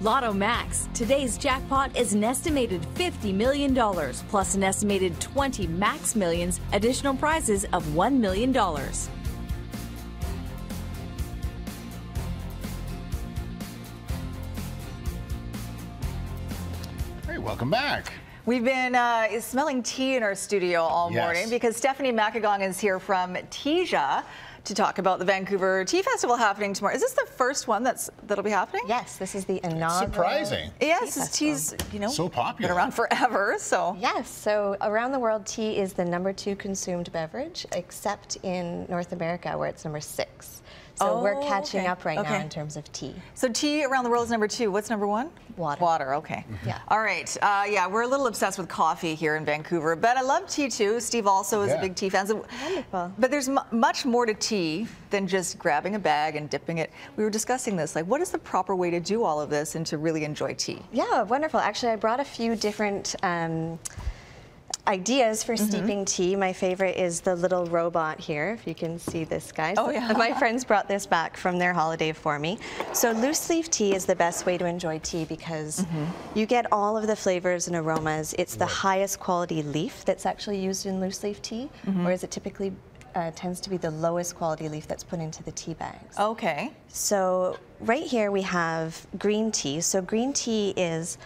Lotto Max. Today's jackpot is an estimated $50 million, plus an estimated 20 Max Millions, additional prizes of $1 million. All right, welcome back. We've been smelling tea in our studio all morning because Stefanie Makagon is here from Teaja to talk about the Vancouver Tea Festival happening tomorrow. Is this the first one that'll be happening? Yes, this is the inaugural. Surprising. Yes, tea's so popular, been around forever. So yes, so around the world, tea is the #2 consumed beverage, except in North America where it's #6. So we're catching up right now in terms of tea. So tea around the world is #2. What's #1? Water. Water, okay. Yeah. All right. Yeah, we're a little obsessed with coffee here in Vancouver, but I love tea too. Steve also is a big tea fan. So, wonderful. But there's much more to tea than just grabbing a bag and dipping it. We were discussing this, like what is the proper way to do all of this and to really enjoy tea? Yeah, wonderful. Actually, I brought a few different ideas for steeping tea. My favorite is the little robot here, if you can see this, guys. Oh, yeah. My friends brought this back from their holiday for me. So loose leaf tea is the best way to enjoy tea because you get all of the flavors and aromas. It's the highest quality leaf that's actually used in loose leaf tea, whereas it typically tends to be the lowest quality leaf that's put into the tea bags. Okay. So right here we have green tea. So green tea is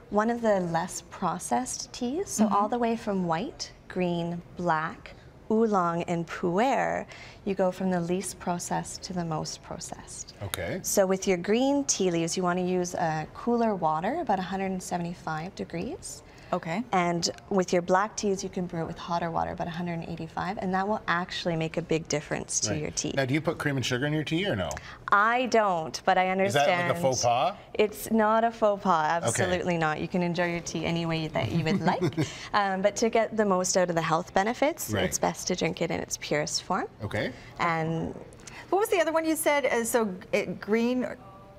one of the less processed teas, so all the way from white, green, black, oolong, and pu'er, you go from the least processed to the most processed. Okay. So with your green tea leaves, you want to use cooler water, about 175 degrees. Okay. And with your black teas, you can brew it with hotter water, about 185, and that will actually make a big difference to your tea. Now, do you put cream and sugar in your tea or no? I don't, but I understand. Is that like a faux pas? It's not a faux pas, absolutely not. You can enjoy your tea any way that you would like. But to get the most out of the health benefits, it's best to drink it in its purest form. Okay. And what was the other one you said? Green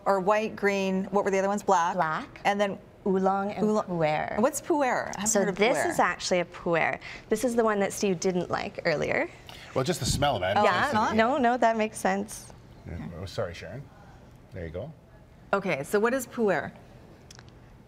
or white, green, what were the other ones? Black? Black. And then oolong and pu'er. What's pu'er? So this is actually a pu'er. This is the one that Steve didn't like earlier. Well, just the smell of it. Yeah, no, that makes sense. Yeah. Oh, sorry, Sharon. There you go. Okay, so what is pu'er?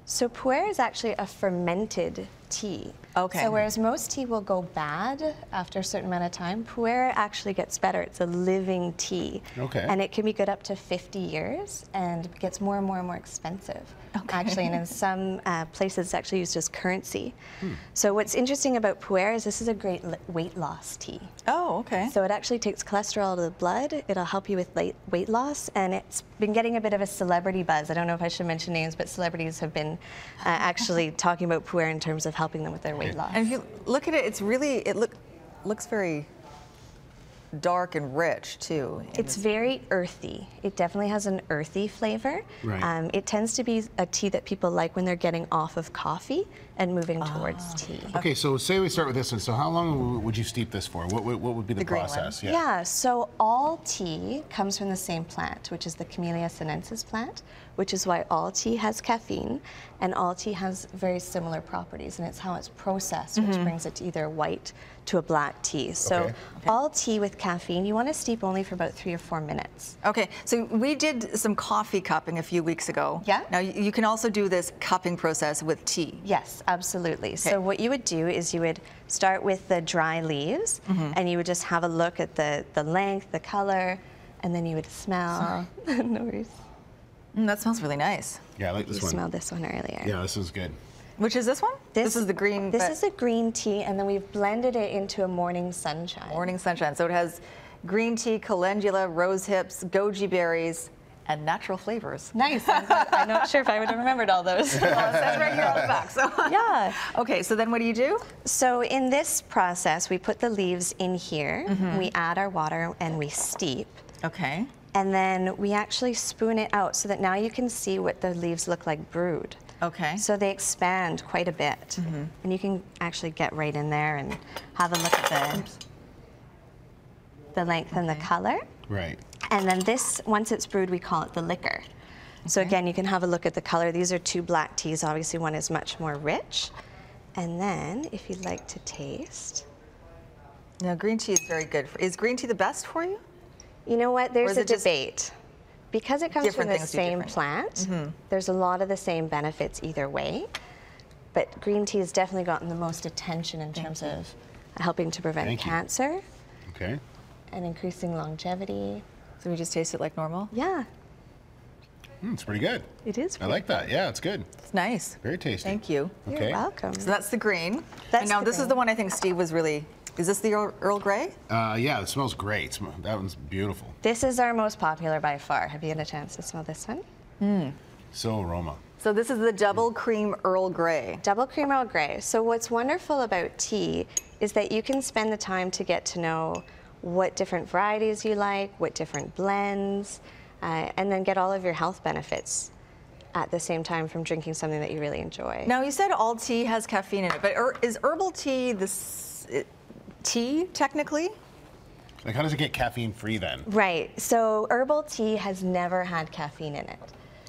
So pu'er is actually a fermented tea. Okay. So whereas most tea will go bad after a certain amount of time, pu'er actually gets better. It's a living tea. Okay. And it can be good up to 50 years and gets more and more and more expensive. Okay. Actually, and in some places it's actually used as currency. So what's interesting about pu'er is this is a great weight loss tea. Oh, okay. So it actually takes cholesterol out of the blood. It'll help you with weight loss, and it's been getting a bit of a celebrity buzz. I don't know if I should mention names, but celebrities have been actually talking about pu'er in terms of helping them with their weight loss. And if you look at it, it's really, looks very dark and rich too. It's very earthy. It definitely has an earthy flavor. Right. It tends to be a tea that people like when they're getting off of coffee and moving towards tea. Okay, so say we start with this one. So how long would you steep this for? What would be the process? Yeah, so all tea comes from the same plant, which is the Camellia sinensis plant, which is why all tea has caffeine, and all tea has very similar properties, and it's how it's processed, which brings it to either white to a black tea. So all tea with caffeine, you want to steep only for about 3 or 4 minutes. Okay, so we did some coffee cupping a few weeks ago. Yeah. Now you can also do this cupping process with tea. Yes, absolutely. So what you would do is you would start with the dry leaves, and you would just have a look at the length, the color, and then you would smell. No worries. That smells really nice. Yeah, I like this one. You smelled this one earlier. Yeah, this is good. Which is this one? This is the green. This is a green tea, and then we've blended it into a morning sunshine. Morning sunshine. So it has green tea, calendula, rose hips, goji berries, and natural flavors. Nice. I'm not sure if I would have remembered all those. Well, it says right here on the back. So yeah. Okay, so then what do you do? So in this process, we put the leaves in here, we add our water, and we steep. Okay. And then we actually spoon it out so that now you can see what the leaves look like brewed. Okay. So they expand quite a bit. And you can actually get right in there and have a look at the length and the color. Right. And then this, once it's brewed, we call it the liquor. So again, you can have a look at the color. These are 2 black teas. Obviously, one is much more rich. And then, if you'd like to taste. Now, green tea is very good. Is green tea the best for you? You know what? There's a debate. because it comes from the same different. plant, there's a lot of the same benefits either way. But green tea has definitely gotten the most attention in terms of helping to prevent cancer. Okay. And increasing longevity. So we just taste it like normal? Yeah. It's pretty good. It is. I like that. Yeah, it's good. It's nice. Very tasty. Thank you. Okay. You're welcome. So that's the green. That's and now the this is green. the one I think Steve was really, is this the Earl Grey? Yeah, it smells great. That one's beautiful. This is our most popular by far. Have you had a chance to smell this one? So aroma. So this is the double cream Earl Grey. Double cream Earl Grey. So what's wonderful about tea is that you can spend the time to get to know what different varieties you like, what different blends, and then get all of your health benefits at the same time from drinking something that you really enjoy. Now you said all tea has caffeine in it, but is herbal tea tea technically? Like, how does it get caffeine free then? Right. So herbal tea has never had caffeine in it.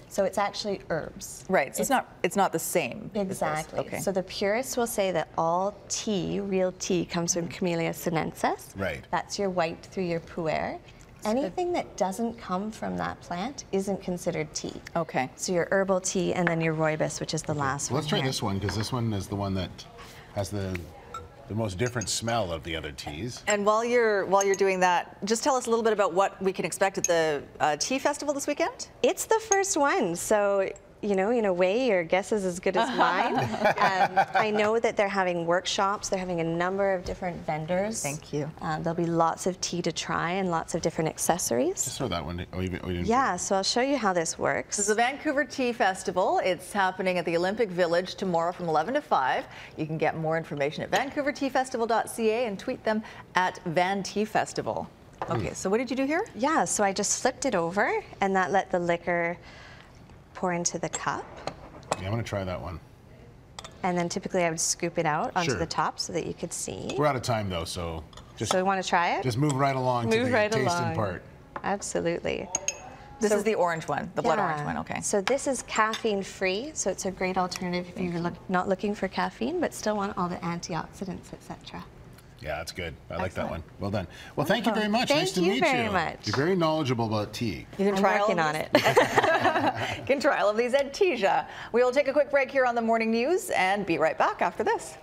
So it's actually herbs. Right. So it's not the same. Exactly. Okay. So the purists will say that all tea, real tea, comes from Camellia sinensis. Right. That's your white through your pu'er. Anything that doesn't come from that plant isn't considered tea. Okay. So your herbal tea and then your rooibos, which is the last one. Let's try here. this one, because this one is the one that has the most different smell of the other teas. And while you're doing that, just tell us a little bit about what we can expect at the Tea Festival this weekend. It's the first one, so you know, in a way, your guess is as good as mine. I know that they're having workshops. They're having a number of different vendors. Thank you. There'll be lots of tea to try and lots of different accessories. Just throw that one. Oh, you didn't. Yeah, so I'll show you how this works. This is the Vancouver Tea Festival. It's happening at the Olympic Village tomorrow from 11 to 5. You can get more information at vancouverteafestival.ca and tweet them at VanTeaFestival. Okay, so what did you do here? Yeah, so I just flipped it over and that let the liquor pour into the cup. Yeah, I'm going to try that one. And then typically I would scoop it out onto Sure. the top so that you could see. We're out of time though, so So we want to try it? just move right along to Move the right tasting along. part. Absolutely. This is the orange one, the blood orange Yeah. one, okay. So this is caffeine free, so it's a great alternative if you're not looking for caffeine but still want all the antioxidants, etc. Yeah, that's good. I like that one. Well done. Well, thank you very much. Thank nice to you meet very you. much. You're very knowledgeable about tea. You can I'm try working all on of it. You can try all of these at Teaja. We will take a quick break here on the morning news and be right back after this.